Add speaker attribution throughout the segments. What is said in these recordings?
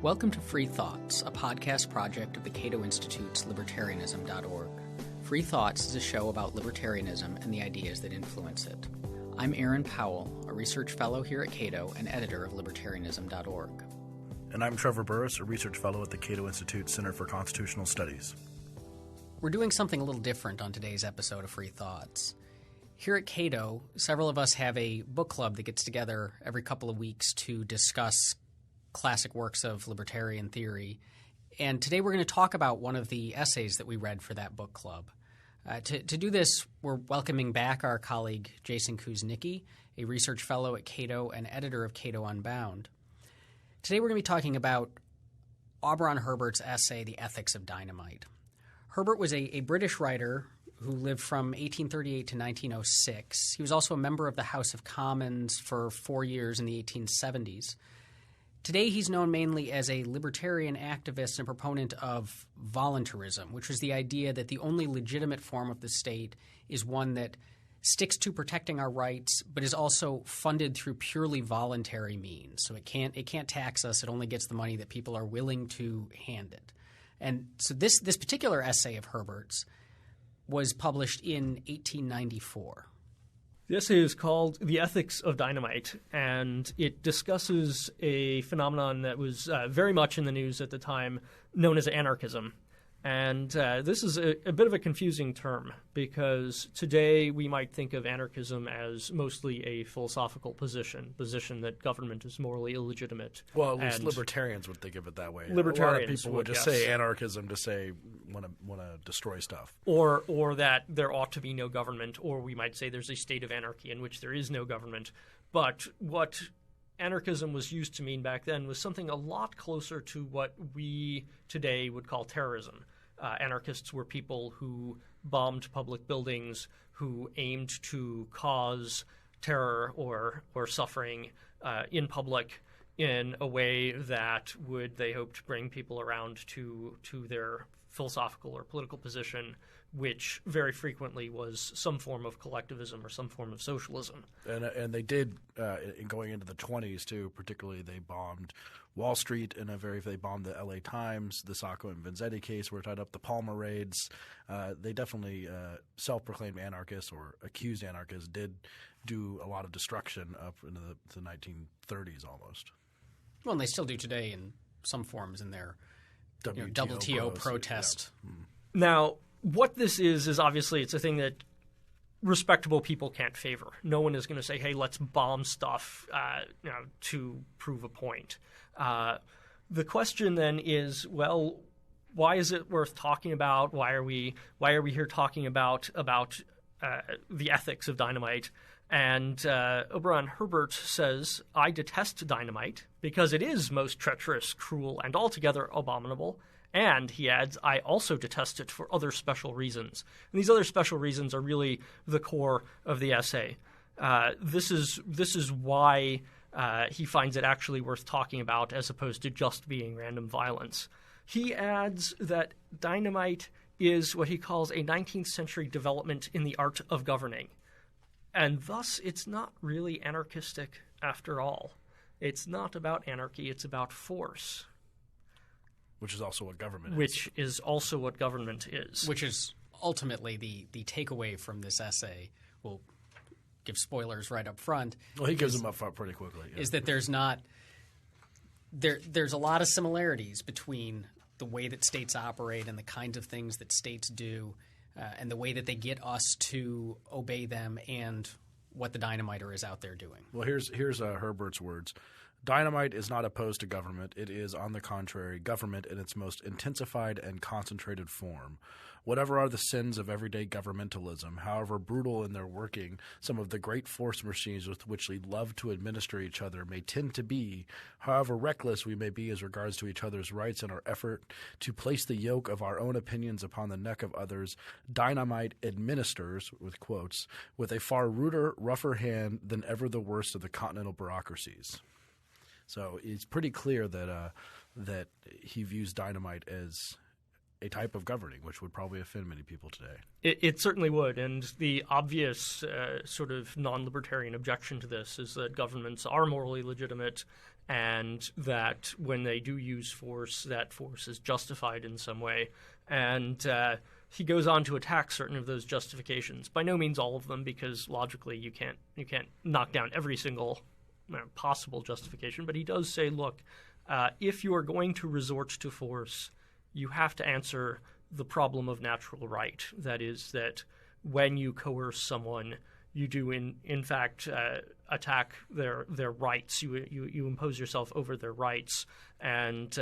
Speaker 1: Welcome to Free Thoughts, a podcast project of the Cato Institute's libertarianism.org. Free Thoughts is a show about libertarianism and the ideas that influence it. I'm Aaron Powell, a research fellow here at Cato and editor of libertarianism.org.
Speaker 2: And I'm Trevor Burrus, a research fellow at the Cato Institute Center for Constitutional Studies.
Speaker 1: We're doing something a little different on today's episode of Free Thoughts. Here at Cato, several of us have a book club that gets together every couple of weeks to discuss classic works of libertarian theory. And today we're going to talk about one of the essays that we read for that book club. To do this, we're welcoming back our colleague Jason Kuznicki, a research fellow at Cato and editor of Cato Unbound. Today we're going to be talking about Auberon Herbert's essay, The Ethics of Dynamite. Herbert was a British writer who lived from 1838 to 1906. He was also a member of the House of Commons for 4 years in the 1870s. Today he's known mainly as a libertarian activist and proponent of voluntarism, which was the idea that the only legitimate form of the state is one that sticks to protecting our rights but is also funded through purely voluntary means. So it can't tax us. It only gets the money that people are willing to hand it. And so this particular essay of Herbert's was published in 1894.
Speaker 3: The essay is called The Ethics of Dynamite, and it discusses a phenomenon that was very much in the news at the time, known as anarchism. And this is a bit of a confusing term because today we might think of anarchism as mostly a philosophical position that government is morally illegitimate.
Speaker 2: Well, at least libertarians would think of it that way.
Speaker 3: Libertarians
Speaker 2: a lot of people would just
Speaker 3: yes.
Speaker 2: say anarchism to say want to destroy stuff.
Speaker 3: Or that there ought to be no government, or we might say there's a state of anarchy in which there is no government. But what anarchism was used to mean back then was something a lot closer to what we today would call terrorism. Anarchists were people who bombed public buildings, who aimed to cause terror or suffering in public in a way that would, they hoped, bring people around to their philosophical or political position, which very frequently was some form of collectivism or some form of socialism.
Speaker 2: And they did, going into the 20s too, particularly they bombed Wall Street they bombed the LA Times, the Sacco and Vanzetti case were tied up, the Palmer raids. They definitely, self-proclaimed anarchists or accused anarchists did do a lot of destruction up into the 1930s almost.
Speaker 1: Well, and they still do today in some forms in their WTO protest.
Speaker 2: Yeah.
Speaker 3: Now, what this is obviously it's a thing that respectable people can't favor. No one is going to say, hey, let's bomb stuff to prove a point. The question then is, well, why is it worth talking about? Why are we here talking about the ethics of dynamite? And Auberon Herbert says, I detest dynamite because it is most treacherous, cruel, and altogether abominable. And, he adds, I also detest it for other special reasons. And these other special reasons are really the core of the essay. This is why he finds it actually worth talking about as opposed to just being random violence. He adds that dynamite is what he calls a 19th century development in the art of governing. And thus, it's not really anarchistic after all. It's not about anarchy, it's about force.
Speaker 2: Which is also what government is.
Speaker 3: Which is also what government is.
Speaker 1: Which is ultimately the takeaway from this essay. We'll give spoilers right up front.
Speaker 2: Well, he gives them up front pretty quickly. Yeah.
Speaker 1: Is that there's a lot of similarities between the way that states operate and the kinds of things that states do and the way that they get us to obey them and what the dynamiter is out there doing.
Speaker 2: Well, here's Herbert's words. Dynamite is not opposed to government. It is, on the contrary, government in its most intensified and concentrated form. Whatever are the sins of everyday governmentalism, however brutal in their working, some of the great force machines with which we love to administer each other may tend to be, however reckless we may be as regards to each other's rights in our effort to place the yoke of our own opinions upon the neck of others, dynamite administers, with quotes, with a far ruder, rougher hand than ever the worst of the continental bureaucracies. So it's pretty clear that he views dynamite as a type of governing, which would probably offend many people today.
Speaker 3: It certainly would, and the obvious sort of non-libertarian objection to this is that governments are morally legitimate and that when they do use force, that force is justified in some way. And he goes on to attack certain of those justifications. By no means all of them, because logically you can't knock down every single possible justification. But he does say, look, if you are going to resort to force, you have to answer the problem of natural right. That is, that when you coerce someone, you do in fact attack their rights. You impose yourself over their rights, and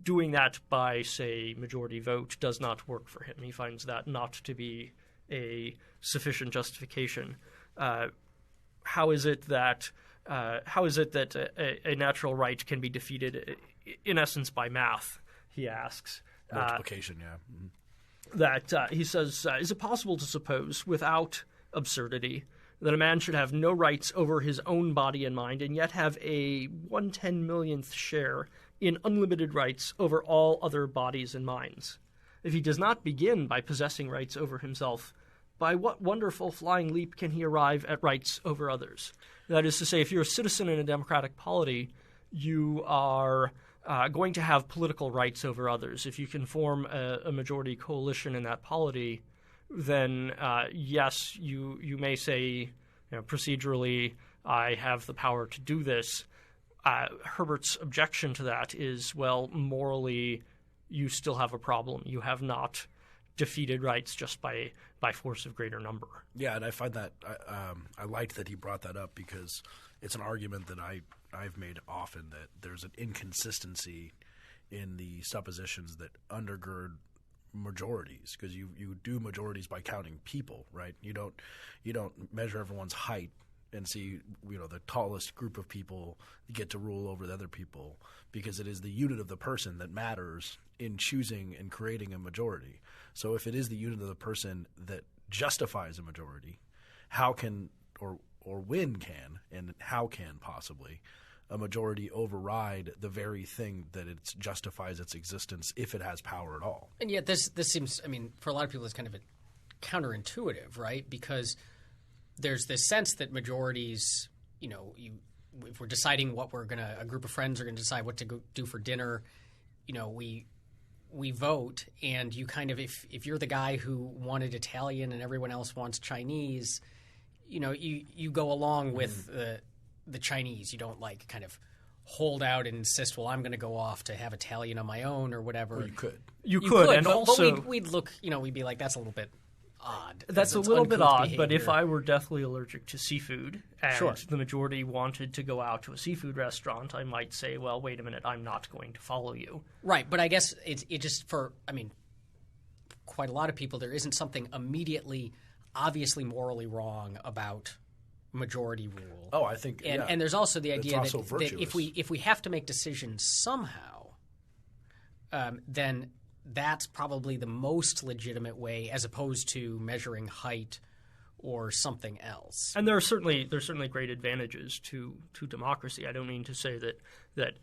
Speaker 3: doing that by, say, majority vote does not work for him. He finds that not to be a sufficient justification. How is it that a natural right can be defeated, in essence, by math? He asks.
Speaker 2: Multiplication, yeah. Mm-hmm.
Speaker 3: That he says, is it possible to suppose, without absurdity, that a man should have no rights over his own body and mind, and yet have a 1/10,000,000th share in unlimited rights over all other bodies and minds? If he does not begin by possessing rights over himself, by what wonderful flying leap can he arrive at rights over others? That is to say, if you're a citizen in a democratic polity, you are going to have political rights over others. If you can form a majority coalition in that polity, then yes, you may say, procedurally, I have the power to do this. Herbert's objection to that is, well, morally, you still have a problem. You have not defeated rights just by force of greater number.
Speaker 2: Yeah, and I find that I liked that he brought that up, because it's an argument that I've made often, that there's an inconsistency in the suppositions that undergird majorities, because you do majorities by counting people, right? You don't measure everyone's height and see the tallest group of people get to rule over the other people, because it is the unit of the person that matters in choosing and creating a majority. So if it is the unit of the person that justifies a majority, how can or when can and how can possibly a majority override the very thing that it justifies its existence, if it has power at all?
Speaker 1: And yet this seems, for a lot of people, it's kind of counterintuitive, right? Because there's this sense that majorities, if we're deciding what a group of friends are going to decide what to go do for dinner, we vote, and you kind of, if you're the guy who wanted Italian and everyone else wants Chinese, you go along with the Chinese. You don't kind of hold out and insist, well, I'm going to go off to have Italian on my own or whatever.
Speaker 2: Well, you could.
Speaker 3: You could, and
Speaker 1: but
Speaker 3: also
Speaker 1: we'd look, we'd be like, that's a little bit odd.
Speaker 3: That's a little bit odd, behavior. But if I were deathly allergic to seafood and
Speaker 1: sure,
Speaker 3: the majority wanted to go out to a seafood restaurant, I might say, well, wait a minute, I'm not going to follow you.
Speaker 1: Right, but I guess it just quite a lot of people, there isn't something immediately obviously morally wrong about majority rule.
Speaker 2: Oh, I think,
Speaker 1: and there's also the idea
Speaker 2: that
Speaker 1: if we have to make decisions somehow, then that's probably the most legitimate way, as opposed to measuring height or something else.
Speaker 3: And there are certainly great advantages to democracy. I don't mean to say that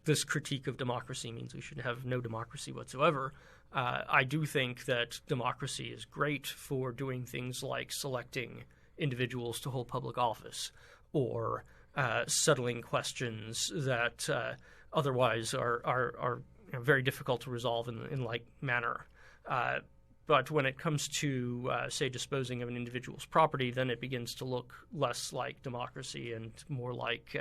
Speaker 3: this critique of democracy means we should have no democracy whatsoever. I do think that democracy is great for doing things like selecting individuals to hold public office, or settling questions that otherwise are very difficult to resolve in like manner. But when it comes to, say, disposing of an individual's property, then it begins to look less like democracy and more like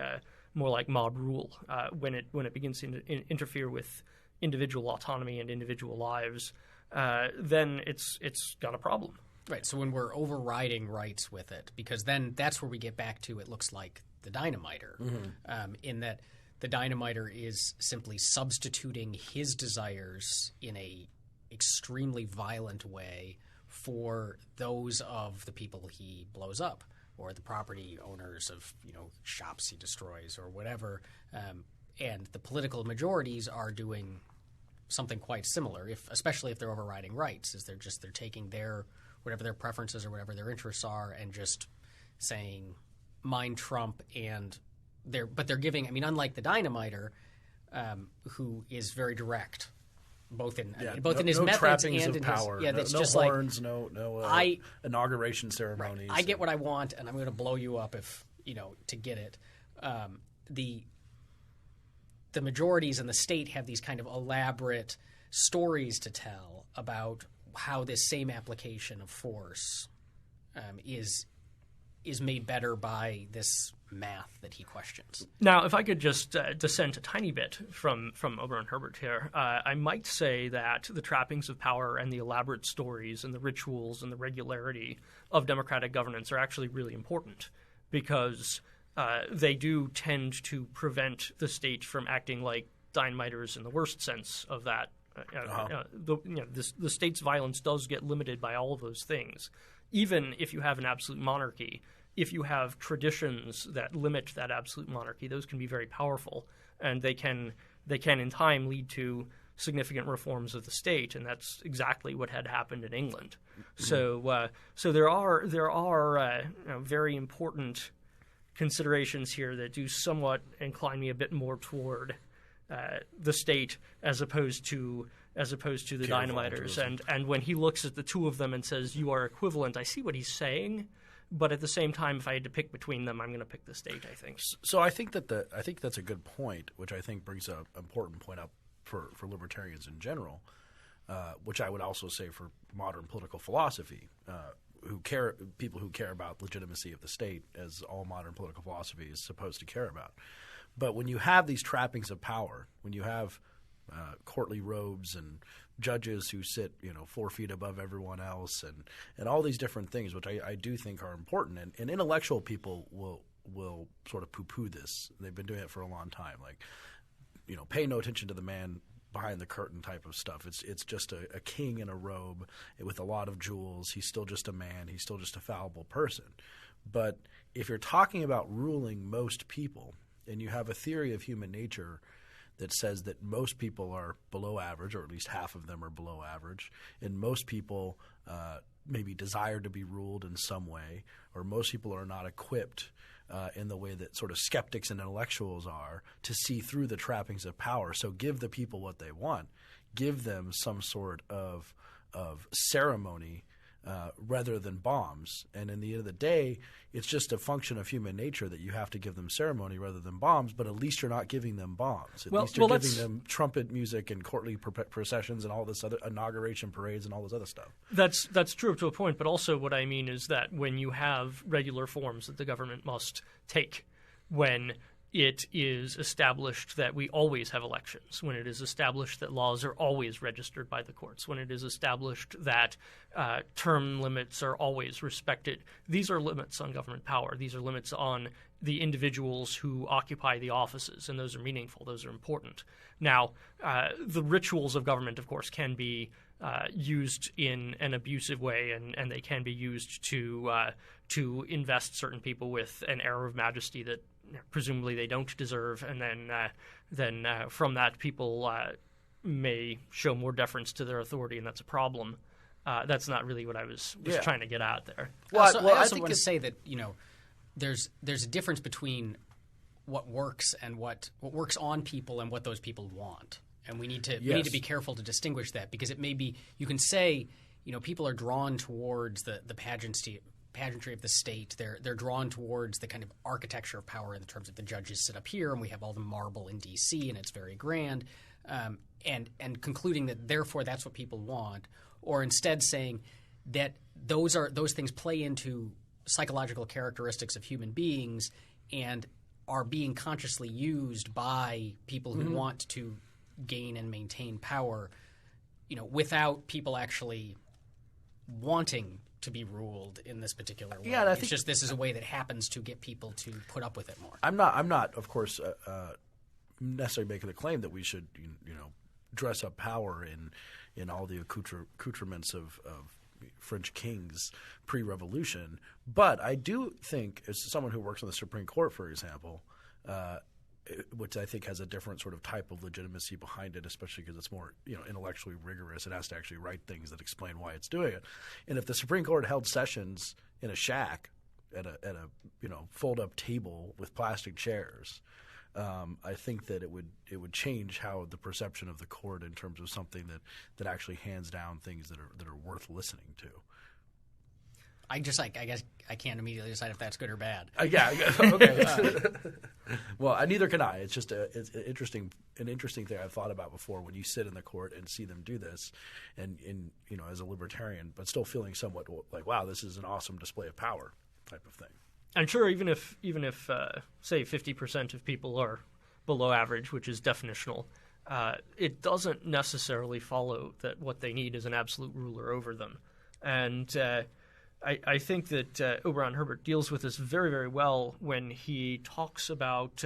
Speaker 3: mob rule. When it begins to interfere with individual autonomy and individual lives, then it's got a problem.
Speaker 1: Right. So when we're overriding rights with it, because then that's where we get back to, it looks like the dynamiter, in that the dynamiter is simply substituting his desires in a extremely violent way for those of the people he blows up, or the property owners of shops he destroys or whatever. And the political majorities are doing something quite similar, especially if they're overriding rights, is they're taking their whatever their preferences or whatever their interests are and just saying mine trump, and they're giving, unlike the dynamiter, who is very direct both in his
Speaker 2: no
Speaker 1: methods
Speaker 2: trappings
Speaker 1: and
Speaker 2: of
Speaker 1: in
Speaker 2: power.
Speaker 1: his that's
Speaker 2: no
Speaker 1: just
Speaker 2: horns, no inauguration
Speaker 1: Right.
Speaker 2: ceremonies.
Speaker 1: I get what I want, and I'm going to blow you up if to get it. The majorities in the state have these kind of elaborate stories to tell about how this same application of force is made better by this math that he questions.
Speaker 3: Now, if I could just dissent a tiny bit from Auberon Herbert here, I might say that the trappings of power and the elaborate stories and the rituals and the regularity of democratic governance are actually really important because they do tend to prevent the state from acting like dynamiters in the worst sense of that. The state's violence does get limited by all of those things. Even if you have an absolute monarchy, if you have traditions that limit that absolute monarchy, those can be very powerful, and they can in time lead to significant reforms of the state, and that's exactly what had happened in England. So there are very important considerations here that do somewhat incline me a bit more toward the state as opposed to the dynamiters. And when he looks at the two of them and says you are equivalent, I see what he's saying. But at the same time, if I had to pick between them, I'm going to pick the state, I think.
Speaker 2: So I think that's a good point, which I think brings an important point up for libertarians in general, which I would also say for modern political philosophy, people who care about legitimacy of the state, as all modern political philosophy is supposed to care about. But when you have these trappings of power, when you have courtly robes and judges who sit 4 feet above everyone else and all these different things, which I do think are important, and intellectual people will sort of poo-poo this. They've been doing it for a long time, like pay no attention to the man behind the curtain type of stuff. It's just a king in a robe with a lot of jewels. He's still just a man. He's still just a fallible person. But if you're talking about ruling most people, and you have a theory of human nature that says that most people are below average, or at least half of them are below average, and most people maybe desire to be ruled in some way, or most people are not equipped in the way that sort of skeptics and intellectuals are to see through the trappings of power. So give the people what they want. Give them some sort of ceremony rather than bombs. And in the end of the day, it's just a function of human nature that you have to give them ceremony rather than bombs, but at least you're not giving them bombs. At least you're giving them trumpet music and courtly processions and all this other inauguration parades and all this other stuff.
Speaker 3: That's true to a point, but also what I mean is that when you have regular forms that the government must take, when it is established that we always have elections, when it is established that laws are always registered by the courts, when it is established that term limits are always respected. These are limits on government power. These are limits on the individuals who occupy the offices, and those are meaningful. Those are important. Now, the rituals of government, of course, can be used in an abusive way, and they can be used to invest certain people with an air of majesty that presumably they don't deserve, and then from that people may show more deference to their authority, and that's a problem. That's not really what I was trying to get at there.
Speaker 1: I also want to say that there's a difference between what works and what works on people and what those people want, and we need to be careful to distinguish that, because it may be you can say people are drawn towards the pageantry of the state. They're drawn towards the kind of architecture of power in the terms of the judges sit up here and we have all the marble in D.C. and it's very grand, and concluding that therefore that's what people want, or instead saying that those things play into psychological characteristics of human beings and are being consciously used by people who want to gain and maintain power, without people actually wanting to be ruled in this particular way.
Speaker 2: Yeah,
Speaker 1: it's just this is a way that happens to get people to put up with it more.
Speaker 2: I'm not, of course, necessarily making the claim that we should, dress up power in all the accoutrements of French kings pre-revolution. But I do think, as someone who works on the Supreme Court, for example, which I think has a different sort of type of legitimacy behind it, especially because it's more intellectually rigorous. It has to actually write things that explain why it's doing it. And if the Supreme Court held sessions in a shack at a fold-up table with plastic chairs, I think that it would change how the perception of the court in terms of something that actually hands down things that are worth listening to.
Speaker 1: I guess I can't immediately decide if that's good or bad.
Speaker 2: Yeah. Okay. Well, neither can I. It's just it's an interesting thing I've thought about before when you sit in the court and see them do this, and as a libertarian, but still feeling somewhat like, wow, this is an awesome display of power type of thing.
Speaker 3: And sure, even if say 50% of people are below average, which is definitional, it doesn't necessarily follow that what they need is an absolute ruler over them. And I think that Auberon Herbert deals with this very, very well when he talks about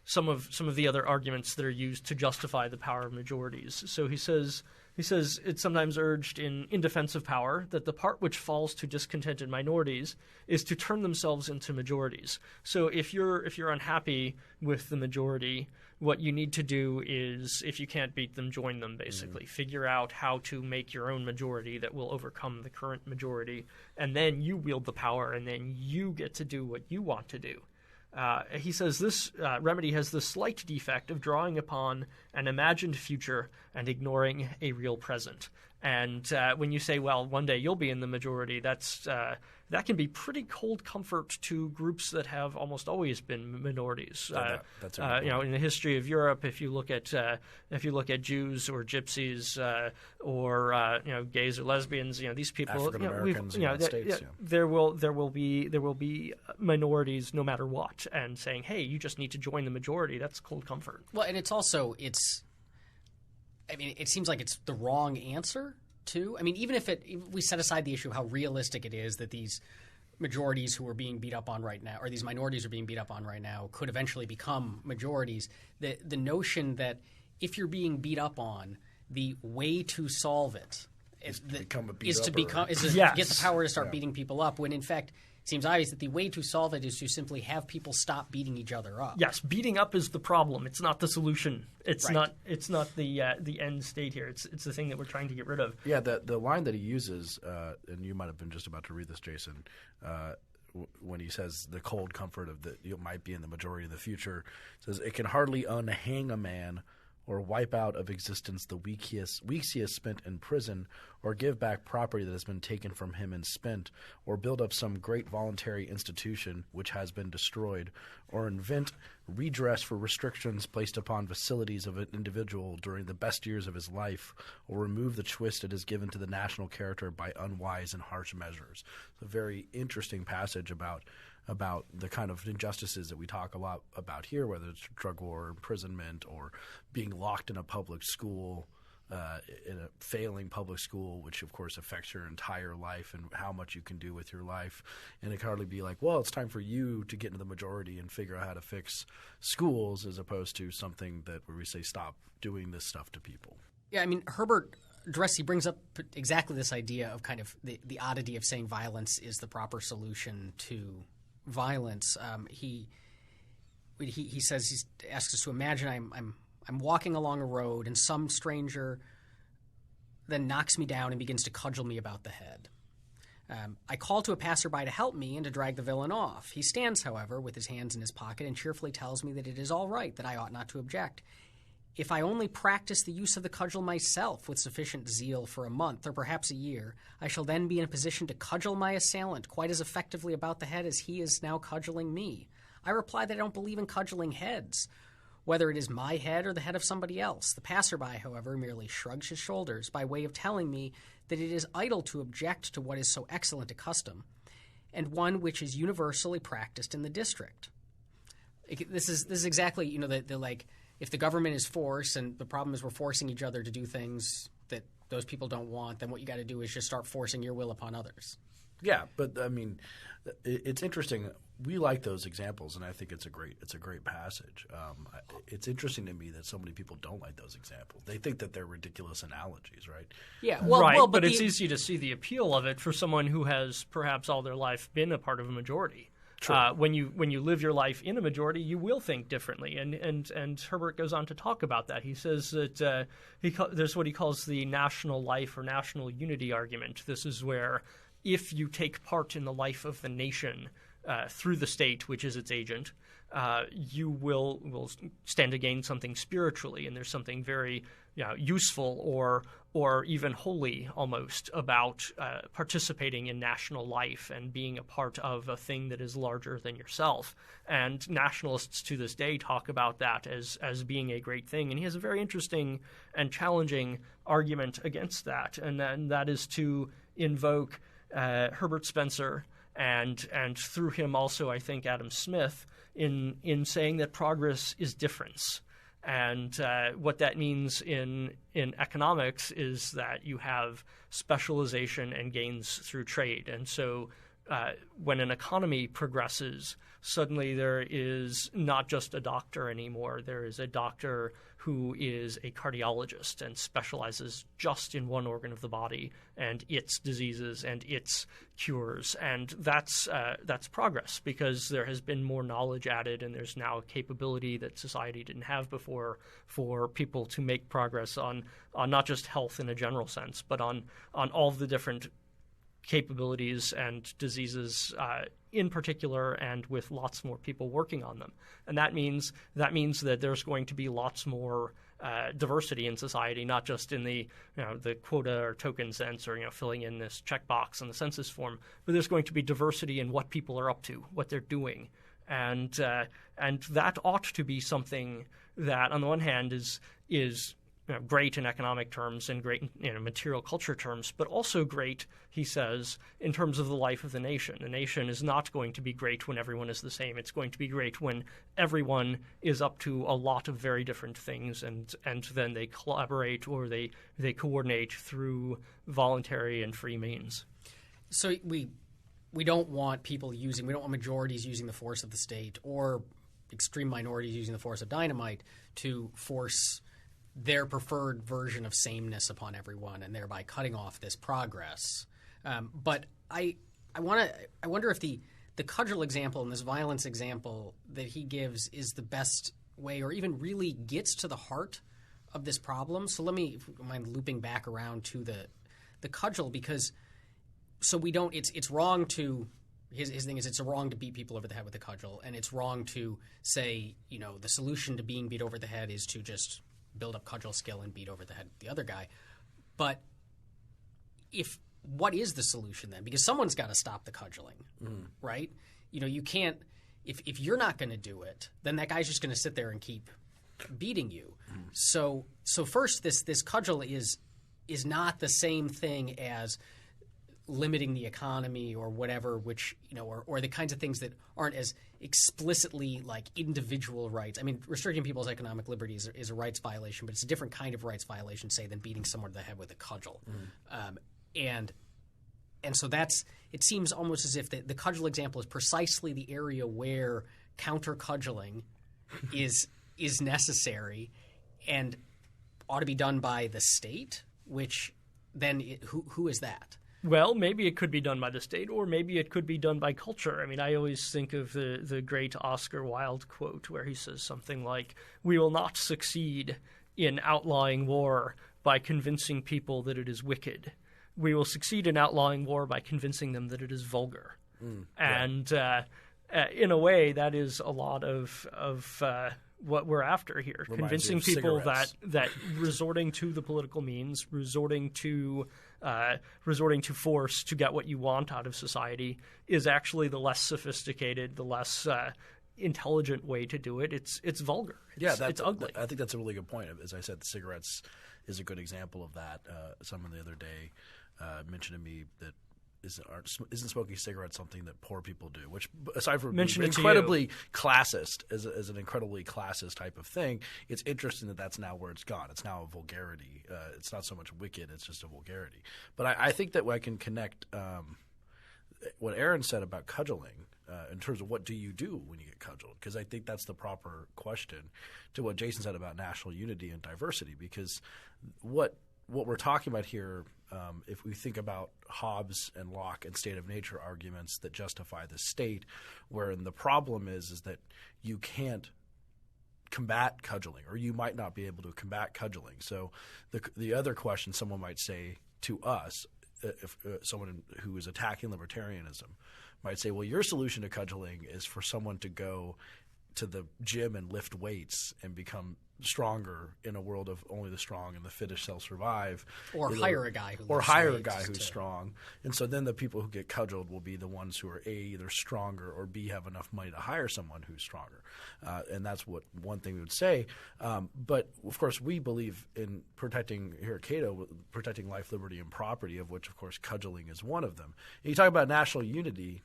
Speaker 3: some of the other arguments that are used to justify the power of majorities. So he says it's sometimes urged in defense of power that the part which falls to discontented minorities is to turn themselves into majorities. So if you're unhappy with the majority, what you need to do is, if you can't beat them, join them, basically. Figure out how to make your own majority that will overcome the current majority, and then you wield the power, and then you get to do what you want to do. He says this remedy has the slight defect of drawing upon an imagined future and ignoring a real present. And when you say, well, one day you'll be in the majority, that can be pretty cold comfort to groups that have almost always been minorities.
Speaker 2: That's
Speaker 3: in the history of Europe, if you look at Jews or Gypsies or gays or lesbians, these people,
Speaker 2: African Americans in the United States,
Speaker 3: there will be minorities no matter what, and saying, hey, you just need to join the majority. That's cold comfort.
Speaker 1: Well, and it seems like it's the wrong answer, too. I mean, even if we set aside the issue of how realistic it is that these majorities who are being beat up on right now, or these minorities are being beat up on right now, could eventually become majorities, the notion that if you're being beat up on, the way to solve it is to get the power to start beating people up, when in fact it seems obvious that the way to solve it is to simply have people stop beating each other up.
Speaker 3: Yes, beating up is the problem. It's not the solution. It's
Speaker 1: right.
Speaker 3: not the end state here. It's the thing that we're trying to get rid of.
Speaker 2: Yeah, the line that he uses, and you might have been just about to read this, Jason, when he says the cold comfort of that you might be in the majority of the future, says it can hardly unhang a man or wipe out of existence the weeks he has spent in prison, or give back property that has been taken from him and spent, or build up some great voluntary institution which has been destroyed, or invent redress for restrictions placed upon facilities of an individual during the best years of his life, or remove the twist it has given to the national character by unwise and harsh measures. It's a very interesting passage about the kind of injustices that we talk a lot about here, whether it's drug war, imprisonment, or being locked in a public school, in a failing public school, which of course affects your entire life and how much you can do with your life. And it can hardly be like, well, it's time for you to get into the majority and figure out how to fix schools, as opposed to something where we say stop doing this stuff to people.
Speaker 1: Yeah, I mean, Herbert brings up exactly this idea of kind of the oddity of saying violence is the proper solution to violence. He says, he asks us to imagine I'm walking along a road and some stranger then knocks me down and begins to cudgel me about the head. I call to a passerby to help me and to drag the villain off. He stands, however, with his hands in his pocket and cheerfully tells me that it is all right, that I ought not to object. If I only practice the use of the cudgel myself with sufficient zeal for a month or perhaps a year, I shall then be in a position to cudgel my assailant quite as effectively about the head as he is now cudgeling me. I reply that I don't believe in cudgeling heads, whether it is my head or the head of somebody else. The passerby, however, merely shrugs his shoulders by way of telling me that it is idle to object to what is so excellent a custom, and one which is universally practiced in the district. This is exactly, the like, if the government is force and the problem is we're forcing each other to do things that those people don't want, then what you got to do is just start forcing your will upon others.
Speaker 2: Yeah, but I mean, it's interesting. We like those examples, and I think it's a great passage. It's interesting to me that so many people don't like those examples. They think that they're ridiculous analogies, right?
Speaker 1: Yeah,
Speaker 3: but it's easy to see the appeal of it for someone who has perhaps all their life been a part of a majority. When you live your life in a majority, you will think differently, and Herbert goes on to talk about that. He says that there's what he calls the national life or national unity argument. This is where if you take part in the life of the nation through the state, which is its agent, you will stand to gain something spiritually, and there's something very useful or even holy almost about participating in national life and being a part of a thing that is larger than yourself. And nationalists to this day talk about that as being a great thing. And he has a very interesting and challenging argument against that, and that is to invoke Herbert Spencer and through him also, I think, Adam Smith in saying that progress is difference. And what that means in economics is that you have specialization and gains through trade. And so when an economy progresses, suddenly there is not just a doctor anymore. There is a doctor who is a cardiologist and specializes just in one organ of the body and its diseases and its cures. And that's progress, because there has been more knowledge added, and there's now a capability that society didn't have before for people to make progress on not just health in a general sense, but on all of the different capabilities and diseases in particular, and with lots more people working on them. And that means that there's going to be lots more diversity in society, not just in the quota or token sense, or filling in this checkbox on the census form, but there's going to be diversity in what people are up to, what they're doing, and that ought to be something that, on the one hand, is great in economic terms and great in material culture terms, but also great, he says, in terms of the life of the nation. The nation is not going to be great when everyone is the same. It's going to be great when everyone is up to a lot of very different things, and then they collaborate or they coordinate through voluntary and free means.
Speaker 1: So we don't want we don't want majorities using the force of the state or extreme minorities using the force of dynamite to force their preferred version of sameness upon everyone, and thereby cutting off this progress. But I wonder if the cudgel example and this violence example that he gives is the best way, or even really gets to the heart of this problem. So let me, if you mind looping back around to the cudgel, because so we don't. It's wrong to. His thing is, it's wrong to beat people over the head with a cudgel, and it's wrong to say the solution to being beat over the head is to just build up cudgel skill and beat over the head of the other guy. But what is the solution then? Because someone's got to stop the cudgeling, right? You can't, if you're not going to do it, then that guy's just going to sit there and keep beating you. So first, this cudgel is not the same thing as limiting the economy or whatever, which or the kinds of things that aren't as explicitly like individual rights. I mean, restricting people's economic liberties is a rights violation, but it's a different kind of rights violation, say, than beating someone to the head with a cudgel. And so it seems almost as if the cudgel example is precisely the area where counter cudgeling is necessary and ought to be done by the state, which then who is that?
Speaker 3: Well, maybe it could be done by the state, or maybe it could be done by culture. I mean, I always think of the great Oscar Wilde quote where he says something like, "We will not succeed in outlawing war by convincing people that it is wicked. We will succeed in outlawing war by convincing them that it is vulgar." And in a way, that is a lot of what we're after here. Convincing people that resorting to the political means, resorting to force to get what you want out of society is actually the less sophisticated, the less intelligent way to do it. It's vulgar. It's ugly.
Speaker 2: I think that's a really good point. As I said, the cigarettes is a good example of that. Someone the other day mentioned to me that isn't smoking cigarettes something that poor people do, which aside from being incredibly classist, as an incredibly classist type of thing, it's interesting that that's now where it's gone. It's now a vulgarity. It's not so much wicked, it's just a vulgarity. But I think that I can connect what Aaron said about cudgeling in terms of what do you do when you get cudgeled, because I think that's the proper question to what Jason said about national unity and diversity, because what we're talking about here, if we think about Hobbes and Locke and state of nature arguments that justify the state, wherein the problem is that you can't combat cudgeling, or you might not be able to combat cudgeling. So the other question someone might say to us someone who is attacking libertarianism might say, well, your solution to cudgeling is for someone to go to the gym and lift weights and become stronger in a world of only the strong and the fittest shall survive,
Speaker 1: or hire a guy who's
Speaker 2: strong. And so then the people who get cudgeled will be the ones who are A, either stronger, or B, have enough money to hire someone who's stronger. And that's what one thing we would say. But of course we believe in protecting, here at Cato, protecting life, liberty, and property, of which of course cudgeling is one of them. And you talk about national unity,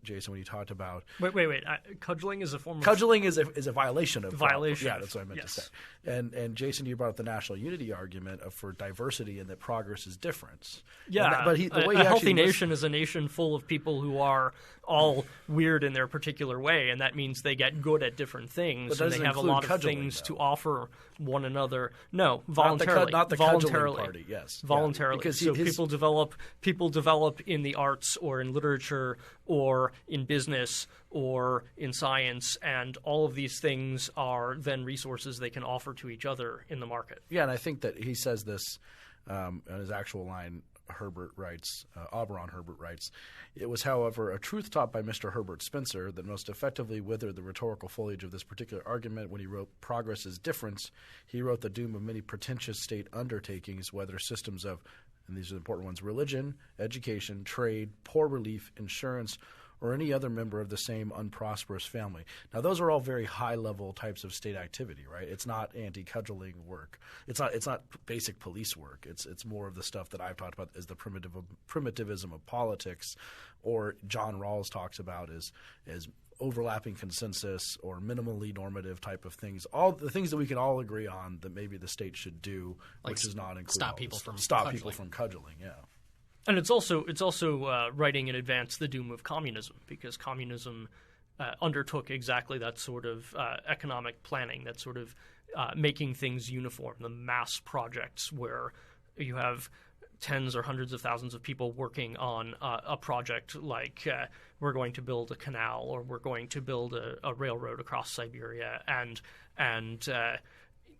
Speaker 2: Jason, when you talked about
Speaker 3: wait. Cudgeling is a form of
Speaker 2: cudgeling is a violation of
Speaker 3: violation.
Speaker 2: Yeah, that's what I meant to say. And Jason, you brought up the national unity argument for diversity and that progress is difference.
Speaker 3: Yeah,
Speaker 2: but
Speaker 3: a healthy nation is a nation full of people who are all weird in their particular way, and that means they get good at different things, and they have a lot of things to offer one another. No, voluntarily,
Speaker 2: not the
Speaker 3: voluntarily,
Speaker 2: party. Yes,
Speaker 3: voluntarily.
Speaker 2: Yeah,
Speaker 3: because people develop in the arts or in literature or in business or in science, and all of these things are then resources they can offer to each other in the market.
Speaker 2: Yeah, and I think that he says this in his actual line. Herbert writes, Auberon Herbert writes, "It was, however, a truth taught by Mr. Herbert Spencer that most effectively withered the rhetorical foliage of this particular argument when he wrote Progress is Difference. He wrote the doom of many pretentious state undertakings, whether systems of," and these are the important ones, "religion, education, trade, poor relief, insurance, or any other member of the same unprosperous family." Now, those are all very high-level types of state activity, right? It's not anti-cudgeling work. It's not basic police work. It's more of the stuff that I've talked about as the primitivism of politics, or John Rawls talks about as overlapping consensus or minimally normative type of things. All the things that we can all agree on that maybe the state should do, which is not include
Speaker 1: stop people from
Speaker 2: cudgeling. Yeah.
Speaker 3: And it's also writing in advance the doom of communism, because communism undertook exactly that sort of economic planning, that sort of making things uniform, the mass projects where you have tens or hundreds of thousands of people working on a project like we're going to build a canal or we're going to build a railroad across Siberia, and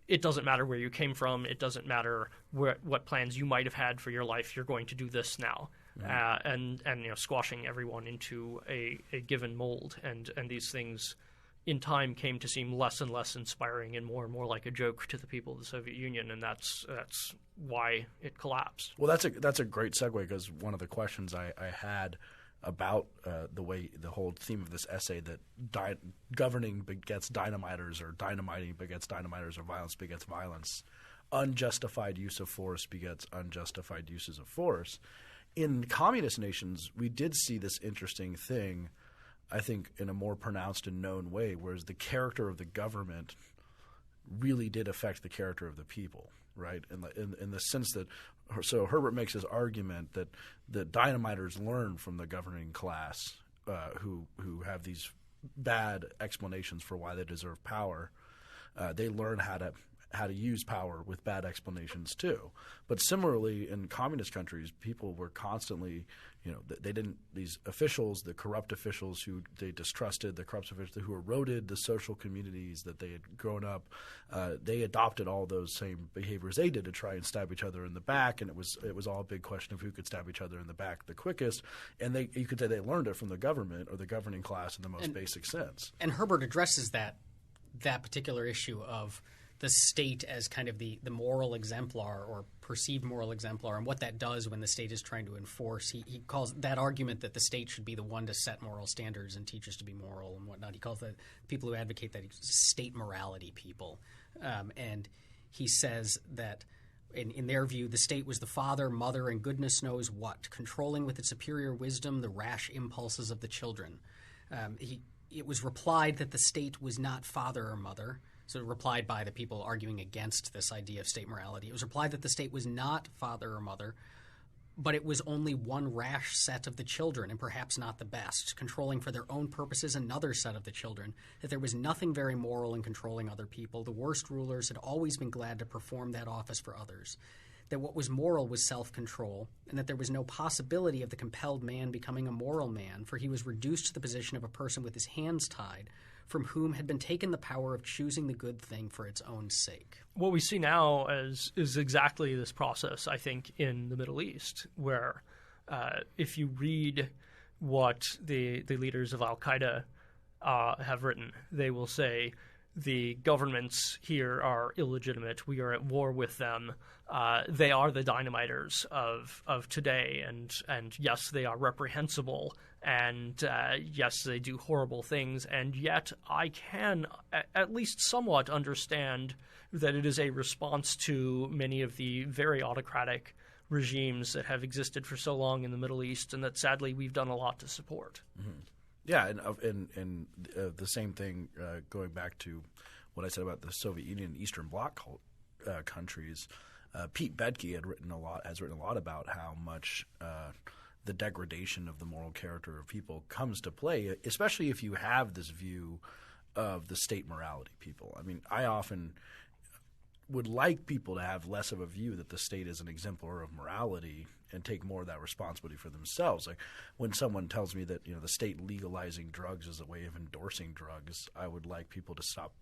Speaker 3: it doesn't matter where you came from. It doesn't matter what plans you might have had for your life. You're going to do this now, and squashing everyone into a given mold. And these things, in time, came to seem less and less inspiring and more like a joke to the people of the Soviet Union, and that's why it collapsed.
Speaker 2: Well, that's a great segue, because one of the questions I had about the whole theme of this essay, that governing begets dynamiters, or dynamiting begets dynamiters, or violence begets violence, unjustified use of force begets unjustified uses of force. In communist nations, we did see this interesting thing, I think, in a more pronounced and known way, whereas the character of the government really did affect the character of the people, right? In the sense that, so Herbert makes his argument that the dynamiters learn from the governing class, who have these bad explanations for why they deserve power. They learn how to use power with bad explanations too. But similarly, in communist countries, people were constantly, these officials, the corrupt officials who they distrusted, the corrupt officials who eroded the social communities that they had grown up, they adopted all those same behaviors they did to try and stab each other in the back, and it was all a big question of who could stab each other in the back the quickest. And you could say they learned it from the government or the governing class in the most basic sense.
Speaker 1: And Herbert addresses that particular issue of the state as kind of the moral exemplar or perceived moral exemplar, and what that does when the state is trying to enforce. He calls that argument that the state should be the one to set moral standards and teach us to be moral and whatnot. He calls that people who advocate that state morality people. And he says that in their view, the state was the father, mother, and goodness knows what, controlling with its superior wisdom the rash impulses of the children. It was replied that the state was not father or mother. So replied by the people arguing against this idea of state morality. It was replied that the state was not father or mother, but it was only one rash set of the children, and perhaps not the best, controlling for their own purposes another set of the children, that there was nothing very moral in controlling other people. The worst rulers had always been glad to perform that office for others, that what was moral was self-control, and that there was no possibility of the compelled man becoming a moral man, for he was reduced to the position of a person with his hands tied, from whom had been taken the power of choosing the good thing for its own sake.
Speaker 3: What we see now is exactly this process, I think, in the Middle East, where If you read what the leaders of Al-Qaeda have written, they will say the governments here are illegitimate. We are at war with them. They are the dynamiters of today, and yes, they are reprehensible, and yes, they do horrible things, and yet I can at least somewhat understand that it is a response to many of the very autocratic regimes that have existed for so long in the Middle East, and that sadly we've done a lot to support.
Speaker 2: Mm-hmm. Yeah, and the same thing going back to what I said about the Soviet Union and Eastern Bloc countries. Pete Bedke has written a lot about how much the degradation of the moral character of people comes to play, especially if you have this view of the state morality people. I mean, I often would like people to have less of a view that the state is an exemplar of morality and take more of that responsibility for themselves. Like when someone tells me that the state legalizing drugs is a way of endorsing drugs, I would like people to stop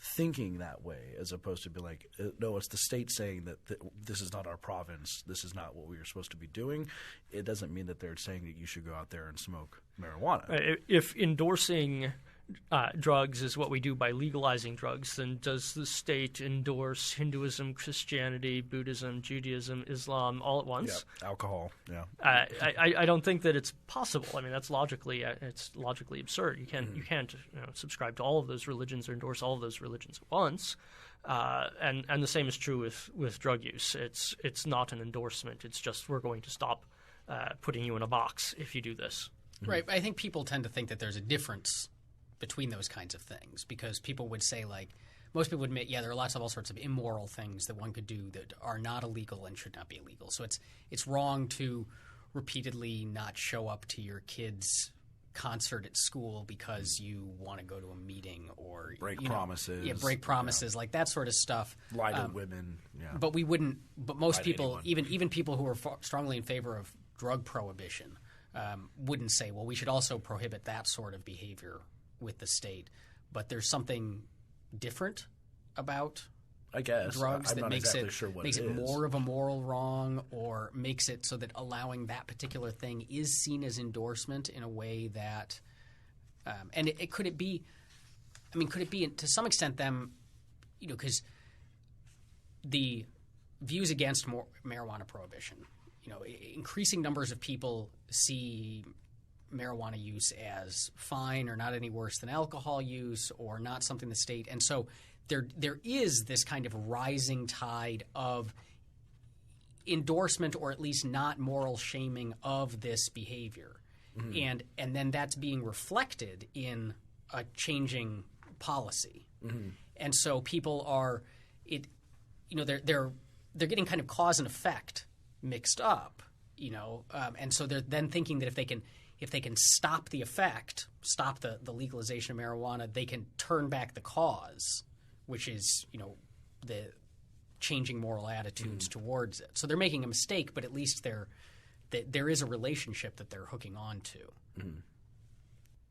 Speaker 2: thinking that way, as opposed to be like, no, it's the state saying that this is not our province, this is not what we are supposed to be doing. It doesn't mean that they're saying that you should go out there and smoke marijuana.
Speaker 3: If endorsing drugs is what we do by legalizing drugs, then does the state endorse Hinduism, Christianity, Buddhism, Judaism, Islam all at once?
Speaker 2: Yeah, alcohol. Yeah.
Speaker 3: I don't think that it's possible. I mean, that's logically absurd. You can't subscribe to all of those religions or endorse all of those religions at once. And the same is true with drug use. It's not an endorsement. It's just we're going to stop putting you in a box if you do this.
Speaker 1: Right. I think people tend to think that there's a difference between those kinds of things, because people would say, like, most people would admit, yeah, there are all sorts of immoral things that one could do that are not illegal and should not be illegal. So it's wrong to repeatedly not show up to your kid's concert at school because you want to go to a meeting or
Speaker 2: break promises.
Speaker 1: Yeah, break promises, like that sort of stuff.
Speaker 2: Lie to women. Yeah.
Speaker 1: But we wouldn't. But most people, even people who are strongly in favor of drug prohibition, wouldn't say, well, we should also prohibit that sort of behavior with the state. But there's something different about drugs that makes it more of a moral wrong, or makes it so that allowing that particular thing is seen as endorsement in a way that and could it be to some extent them, because the views against marijuana prohibition, increasing numbers of people see marijuana use as fine or not any worse than alcohol use, or not something the state. And so there is this kind of rising tide of endorsement, or at least not moral shaming of this behavior. Mm-hmm. And then that's being reflected in a changing policy. Mm-hmm. And so people are they're getting kind of cause and effect mixed up, and so they're then thinking that if they can stop the effect, stop the legalization of marijuana, they can turn back the cause, which is, the changing moral attitudes towards it. So they're making a mistake, but at least there is a relationship that they're hooking on to.
Speaker 2: Mm-hmm.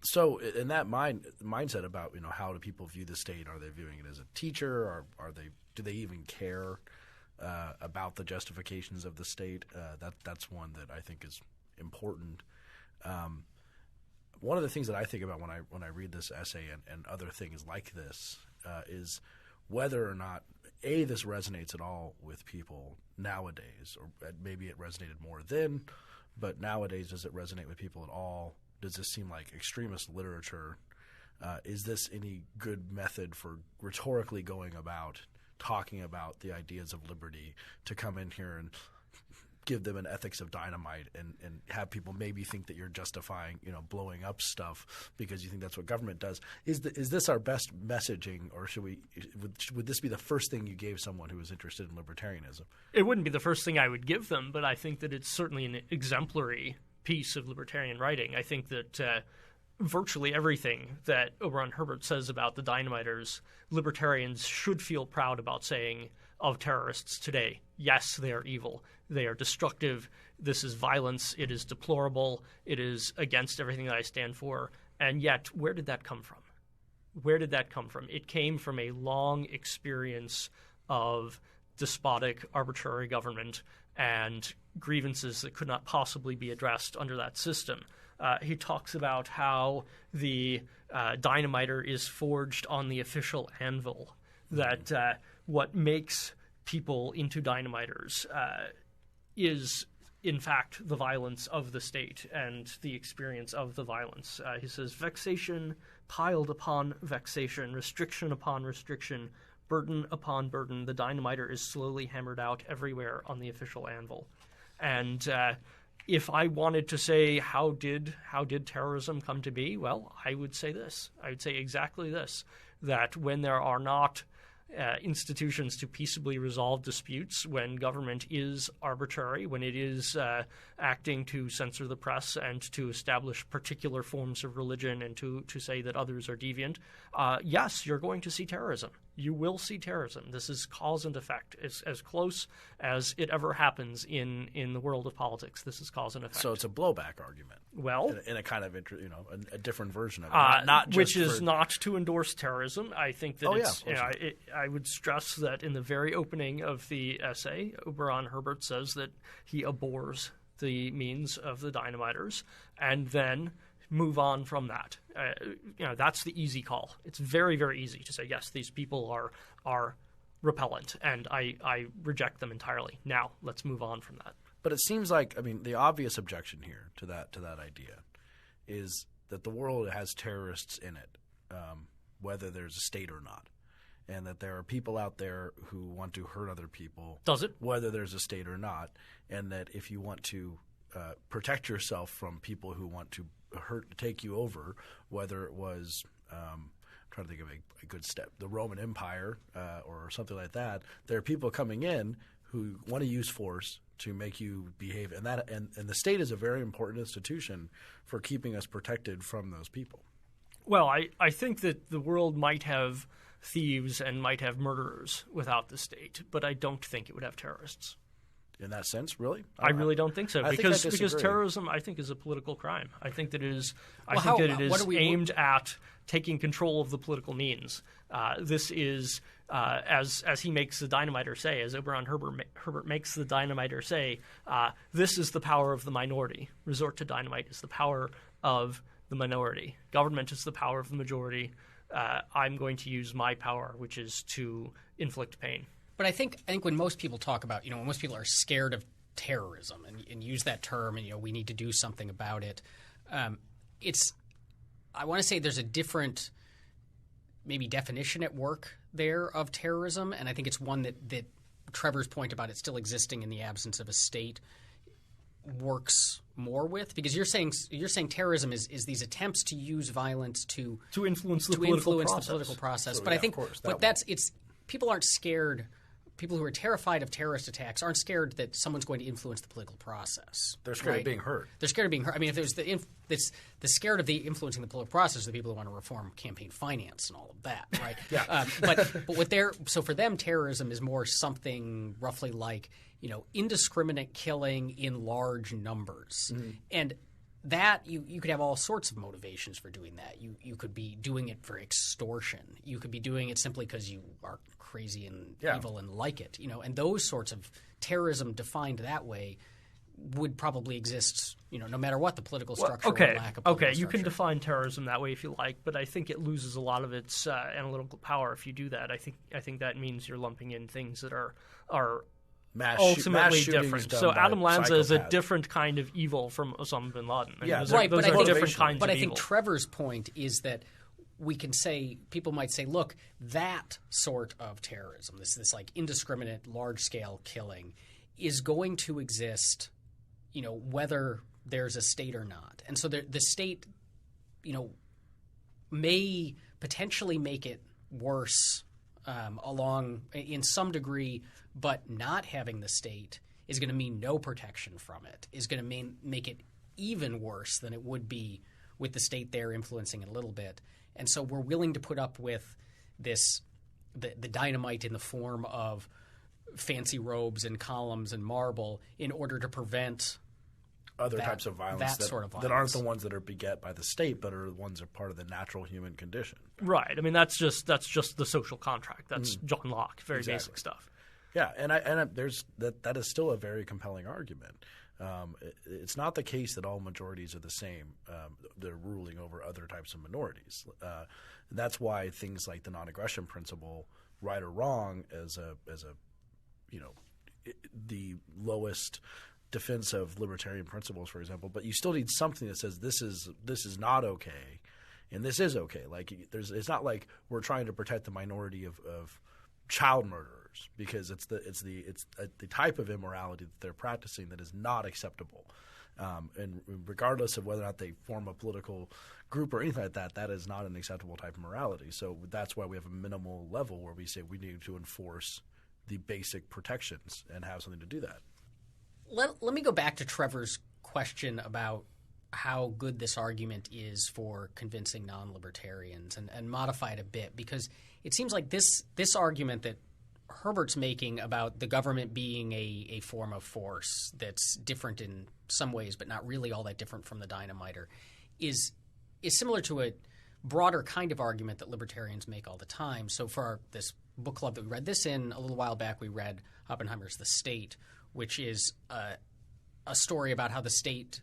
Speaker 2: So in that mindset about, how do people view the state? Are they viewing it as a teacher, or do they even care about the justifications of the state? That's one that I think is important. One of the things that I think about when I read this essay and other things like this is whether or not this resonates at all with people nowadays, or maybe it resonated more then, but nowadays does it resonate with people at all? Does this seem like extremist literature? Is this any good method for rhetorically going about talking about the ideas of liberty, to come in here and give them an ethics of dynamite and have people maybe think that you're justifying, blowing up stuff because you think that's what government does? Is this our best messaging, or would this be the first thing you gave someone who was interested in libertarianism?
Speaker 3: It wouldn't be the first thing I would give them, but I think that it's certainly an exemplary piece of libertarian writing. I think that virtually everything that Auberon Herbert says about the dynamiters, libertarians should feel proud about saying of terrorists today. Yes, they are evil. They are destructive. This is violence. It is deplorable. It is against everything that I stand for. And yet, where did that come from? Where did that come from? It came from a long experience of despotic, arbitrary government and grievances that could not possibly be addressed under that system. He talks about how the dynamiter is forged on the official anvil, that what makes people into dynamiters is, in fact, the violence of the state and the experience of the violence. He says, vexation piled upon vexation, restriction upon restriction, burden upon burden, the dynamiter is slowly hammered out everywhere on the official anvil. And if I wanted to say how did terrorism come to be, well, I would say this. I would say exactly this, that when there are not institutions to peaceably resolve disputes, when government is arbitrary, when it is acting to censor the press and to establish particular forms of religion and to say that others are deviant, yes, you're going to see terrorism. You will see terrorism. This is cause and effect. It's as close as it ever happens in the world of politics. This is cause and effect.
Speaker 2: So it's a blowback argument.
Speaker 3: Well,
Speaker 2: in a kind of a different version of it, not just
Speaker 3: which is not to endorse terrorism. I think that I would stress that in the very opening of the essay, Auberon Herbert says that he abhors the means of the dynamiters, and then move on from that. That's the easy call. It's very, very easy to say, yes, these people are repellent, and I reject them entirely. Now, let's move on from that.
Speaker 2: But it seems like, the obvious objection here to that idea is that the world has terrorists in it, whether there's a state or not, and that there are people out there who want to hurt other people.
Speaker 3: Does it?
Speaker 2: Whether there's a state or not, and that if you want to protect yourself from people who want to take you over, whether it was I'm trying to think of a good step, the Roman Empire or something like that, there are people coming in who want to use force to make you behave, and the state is a very important institution for keeping us protected from those people.
Speaker 3: Well, I think that the world might have thieves and might have murderers without the state, but I don't think it would have terrorists.
Speaker 2: In that sense, really?
Speaker 3: I really don't think so, because terrorism, I think, is a political crime. I think that it is aimed at taking control of the political means. This is, as he makes the dynamiter say, as Auberon Herbert makes the dynamiter say, this is the power of the minority. Resort to dynamite is the power of the minority. Government is the power of the majority. I'm going to use my power, which is to inflict pain.
Speaker 1: But I think when most people talk about, when most people are scared of terrorism and use that term and, we need to do something about it, I want to say there's a different maybe definition at work there of terrorism, and I think it's one that Trevor's point about it still existing in the absence of a state works more with, because you're saying terrorism is these attempts to use violence to
Speaker 3: influence the political process.
Speaker 1: So, but I think people aren't scared. People who are terrified of terrorist attacks aren't scared that someone's going to influence the political process.
Speaker 2: They're scared of being hurt.
Speaker 1: They're scared of being hurt. If there's the scared of the influencing the political process, the people who want to reform campaign finance and all of that, right?
Speaker 2: Yeah.
Speaker 1: But so for them, terrorism is more something roughly like indiscriminate killing in large numbers, and that you could have all sorts of motivations for doing that. You could be doing it for extortion. You could be doing it simply because you are crazy and evil and like it. And those sorts of terrorism defined that way would probably exist, no matter what the political structure or lack of political structure.
Speaker 3: You can define terrorism that way if you like, but I think it loses a lot of its analytical power if you do that. I think that means you're lumping in things that are ultimately different. So Adam Lanza is a different kind of evil from Osama bin Laden. Those are different kinds of evil.
Speaker 1: But I think Trevor's point is that people might say, look, that sort of terrorism, this like indiscriminate, large-scale killing, is going to exist, whether there's a state or not. And so the state, may potentially make it worse in some degree, but not having the state is going to mean no protection from it, is going to make it even worse than it would be with the state there influencing it a little bit. And so we're willing to put up with the dynamite in the form of fancy robes and columns and marble in order to prevent
Speaker 2: other types of violence that aren't the ones that are beget by the state, but are the ones that are part of the natural human condition.
Speaker 3: Right. That's just the social contract. That's John Locke, very basic stuff.
Speaker 2: Yeah, and there's that is still a very compelling argument. It's not the case that all majorities are the same. They're ruling over other types of minorities. That's why things like the non-aggression principle, right or wrong, as a the lowest defense of libertarian principles, for example. But you still need something that says this is not okay, and this is okay. Like it's not like we're trying to protect the minority of child murderers, because it's the type of immorality that they're practicing that is not acceptable. And regardless of whether or not they form a political group or anything like that, that is not an acceptable type of morality. So that's why we have a minimal level where we say we need to enforce the basic protections and have something to do that.
Speaker 1: Let me go back to Trevor's question about how good this argument is for convincing non-libertarians and modify it a bit, because it seems like this argument that Herbert's making about the government being a form of force that's different in some ways but not really all that different from the dynamiter is similar to a broader kind of argument that libertarians make all the time. So for this book club that we read this in a little while back, we read Oppenheimer's The State, which is a story about how the state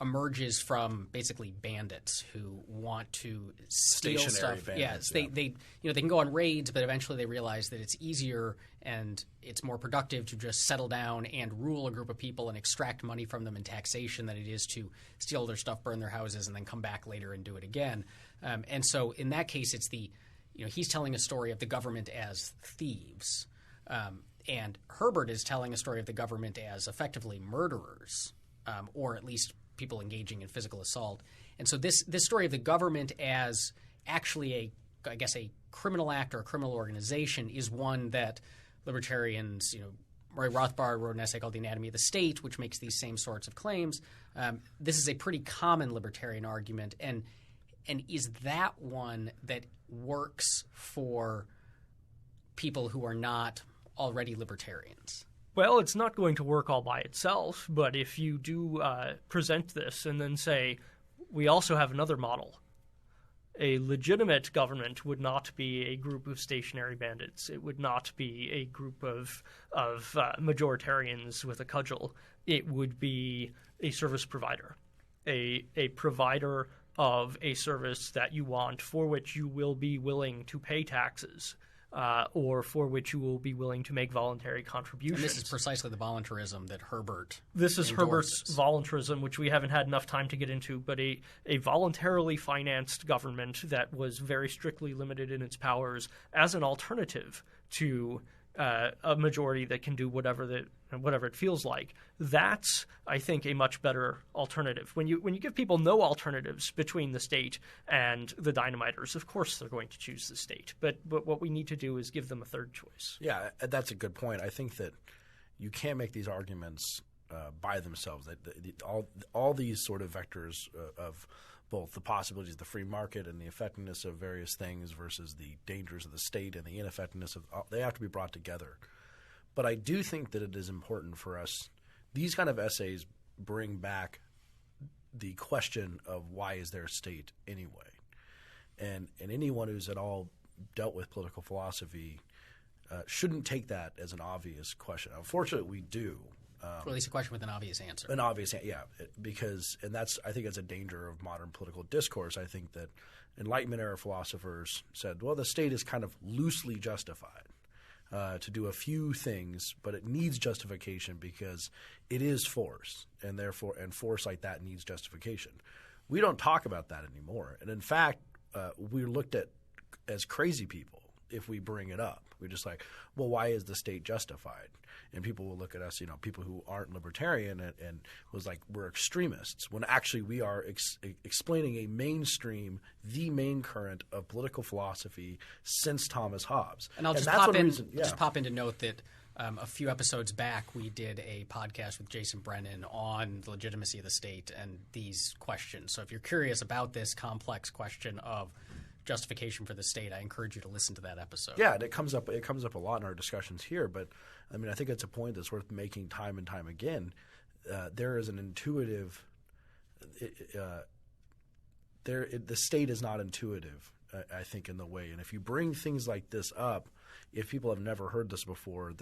Speaker 1: emerges from basically bandits who want to steal stuff.
Speaker 2: Bandits,
Speaker 1: they can go on raids, but eventually they realize that it's easier and it's more productive to just settle down and rule a group of people and extract money from them in taxation than it is to steal their stuff, burn their houses, and then come back later and do it again. And so in that case, it's he's telling a story of the government as thieves, and Herbert is telling a story of the government as effectively murderers, or at least people engaging in physical assault. And so this story of the government as actually a criminal act or a criminal organization is one that libertarians, Murray Rothbard wrote an essay called The Anatomy of the State, which makes these same sorts of claims. This is a pretty common libertarian argument, and is that one that works for people who are not already libertarians?
Speaker 3: Well, it's not going to work all by itself, but if you do present this and then say, we also have another model, a legitimate government would not be a group of stationary bandits. It would not be a group of majoritarians with a cudgel. It would be a service provider, a provider of a service that you want, for which you will be willing to pay taxes, or for which you will be willing to make voluntary contributions.
Speaker 1: And this is precisely the voluntarism that Herbert
Speaker 3: This is
Speaker 1: endorses.
Speaker 3: Herbert's voluntarism, which we haven't had enough time to get into, but a voluntarily financed government that was very strictly limited in its powers as an alternative to a majority that can do whatever it feels like. That's, I think, a much better alternative. When you give people no alternatives between the state and the dynamiters, of course they're going to choose the state. But what we need to do is give them a third choice.
Speaker 2: Yeah, that's a good point. I think that you can't make these arguments by themselves. All these sort of vectors of both the possibilities of the free market and the effectiveness of various things versus the dangers of the state and the ineffectiveness of – they have to be brought together. But I do think that it is important for us – these kind of essays bring back the question of why is there a state anyway? And anyone who's at all dealt with political philosophy shouldn't take that as an obvious question. Unfortunately, we do.
Speaker 1: Or at least a question with an obvious answer.
Speaker 2: An obvious – yeah, because – and that's – I think that's a danger of modern political discourse. I think that Enlightenment-era philosophers said, well, the state is kind of loosely justified to do a few things, but it needs justification because it is force, and therefore – and force like that needs justification. We don't talk about that anymore. And in fact, we're looked at as crazy people if we bring it up. We're just like, well, why is the state justified? And people will look at us, people who aren't libertarian and was like, we're extremists, when actually we are explaining a mainstream, the main current of political philosophy since Thomas Hobbes.
Speaker 1: And I'll just pop in to note that a few episodes back we did a podcast with Jason Brennan on the legitimacy of the state and these questions. So if you're curious about this complex question of justification for the state, I encourage you to listen to that episode.
Speaker 2: Yeah, and it comes up a lot in our discussions here, but I mean, I think it's a point that's worth making time and time again. There is an intuitive the state is not intuitive I think, in the way. And if you bring things like this up, if people have never heard this before,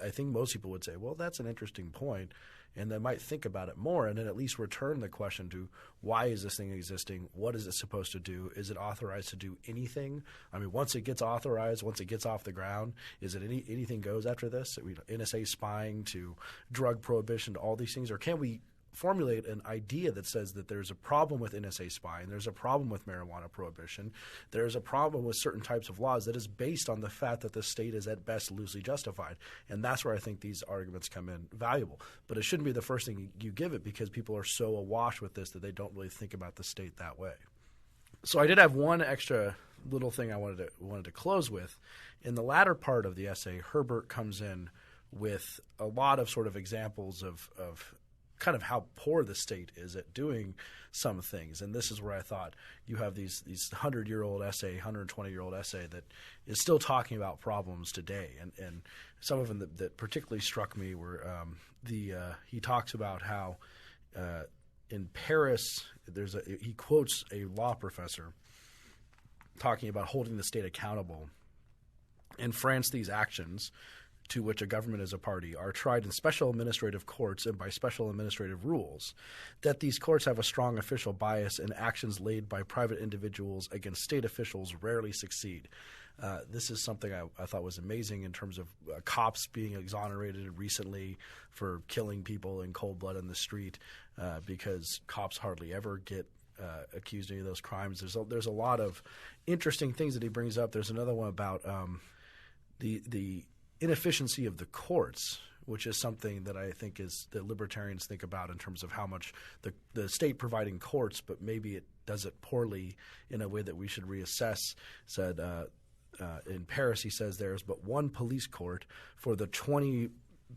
Speaker 2: I think most people would say, well, that's an interesting point, and they might think about it more and then at least return the question to, why is this thing existing? What is it supposed to do? Is it authorized to do anything? I mean, once it gets authorized, once it gets off the ground, is it anything goes after this? NSA spying to drug prohibition to all these things? Or can we formulate an idea that says that there's a problem with NSA spying, there's a problem with marijuana prohibition, there's a problem with certain types of laws that is based on the fact that the state is at best loosely justified. And that's where I think these arguments come in valuable. But it shouldn't be the first thing you give it, because people are so awash with this that they don't really think about the state that way. So I did have one extra little thing I wanted to close with. In the latter part of the essay, Herbert comes in with a lot of sort of examples of kind of how poor the state is at doing some things. And this is where I thought you have these 100-year-old essay, 120-year-old essay that is still talking about problems today. And some of them that particularly struck me were he talks about how in Paris he quotes a law professor talking about holding the state accountable. In France, these actions to which a government is a party are tried in special administrative courts and by special administrative rules, that these courts have a strong official bias and actions laid by private individuals against state officials rarely succeed. This is something I thought was amazing in terms of cops being exonerated recently for killing people in cold blood in the street because cops hardly ever get accused of any of those crimes. There's a lot of interesting things that he brings up. There's another one about the inefficiency of the courts, which is something that I think is that libertarians think about in terms of how much the state providing courts, but maybe it does it poorly in a way that we should reassess. Said in Paris, he says there is but one police court for the 20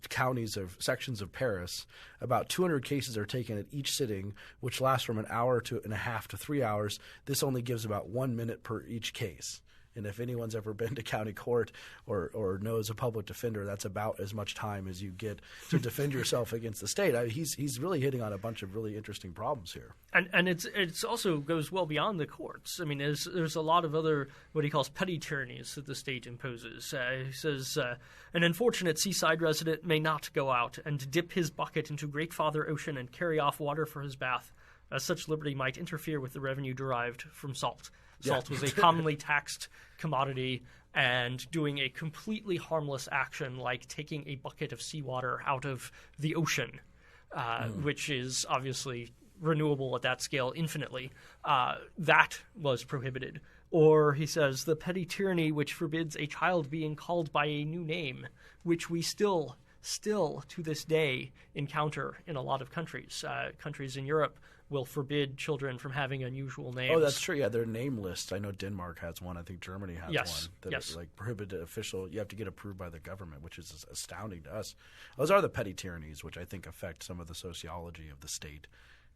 Speaker 2: counties of sections of Paris. About 200 cases are taken at each sitting, which lasts from an hour and a half to 3 hours. This only gives about 1 minute per each case. And if anyone's ever been to county court or knows a public defender, that's about as much time as you get to defend yourself against the state. He's really hitting on a bunch of really interesting problems here.
Speaker 3: And it's also goes well beyond the courts. I mean, there's a lot of other what he calls petty tyrannies that the state imposes. He says an unfortunate seaside resident may not go out and dip his bucket into Great Father Ocean and carry off water for his bath, as such liberty might interfere with the revenue derived from salt. Salt was a commonly taxed commodity, and doing a completely harmless action like taking a bucket of seawater out of the ocean, which is obviously renewable at that scale infinitely, that was prohibited. Or, he says, the petty tyranny which forbids a child being called by a new name, which we still to this day encounter in a lot of countries. Countries in Europe will forbid children from having unusual names.
Speaker 2: Oh, that's true. Yeah, their name lists. I know Denmark has one. I think Germany has one. That
Speaker 3: yes.
Speaker 2: Is like prohibited official. You have to get approved by the government, which is astounding to us. Those are the petty tyrannies, which I think affect some of the sociology of the state,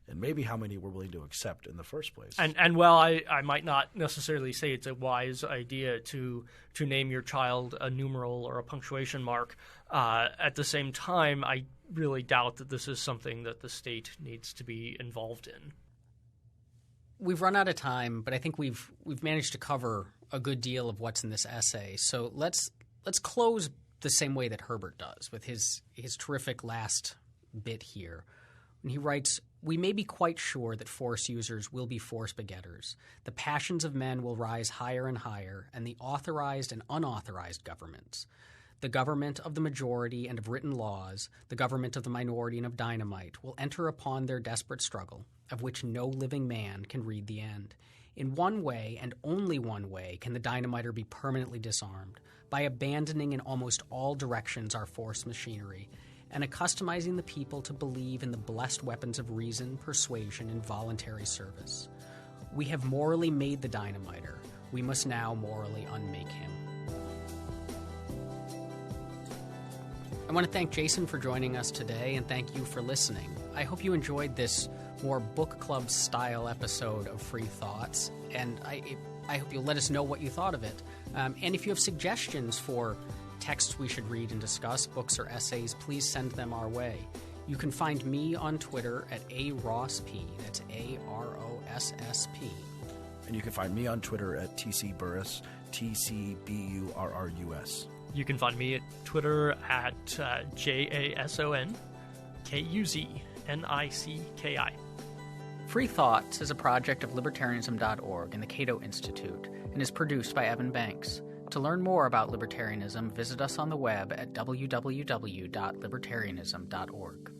Speaker 2: and maybe how many we're willing to accept in the first place.
Speaker 3: And while I might not necessarily say it's a wise idea to name your child a numeral or a punctuation mark, at the same time, I really doubt that this is something that the state needs to be involved in.
Speaker 1: We've run out of time, but I think we've managed to cover a good deal of what's in this essay. So let's close the same way that Herbert does, with his terrific last bit here. When he writes, "We may be quite sure that force users will be force begetters. The passions of men will rise higher and higher, and the authorized and unauthorized governments, the government of the majority and of written laws, the government of the minority and of dynamite, will enter upon their desperate struggle, of which no living man can read the end. In one way, and only one way, can the dynamiter be permanently disarmed, by abandoning in almost all directions our force machinery, and accustomizing the people to believe in the blessed weapons of reason, persuasion, and voluntary service. We have morally made the dynamiter. We must now morally unmake him." I want to thank Jason for joining us today, and thank you for listening. I hope you enjoyed this more book club style episode of Free Thoughts, and I hope you'll let us know what you thought of it. And if you have suggestions for texts we should read and discuss, books or essays, please send them our way. You can find me on Twitter at @ARossP. That's AROSSP.
Speaker 2: And you can find me on Twitter at TCBurrus, TCBURRUS.
Speaker 3: You can find me at Twitter at JASONKUZNICKI.
Speaker 1: Free Thoughts is a project of libertarianism.org and the Cato Institute and is produced by Evan Banks. To learn more about libertarianism, visit us on the web at www.libertarianism.org.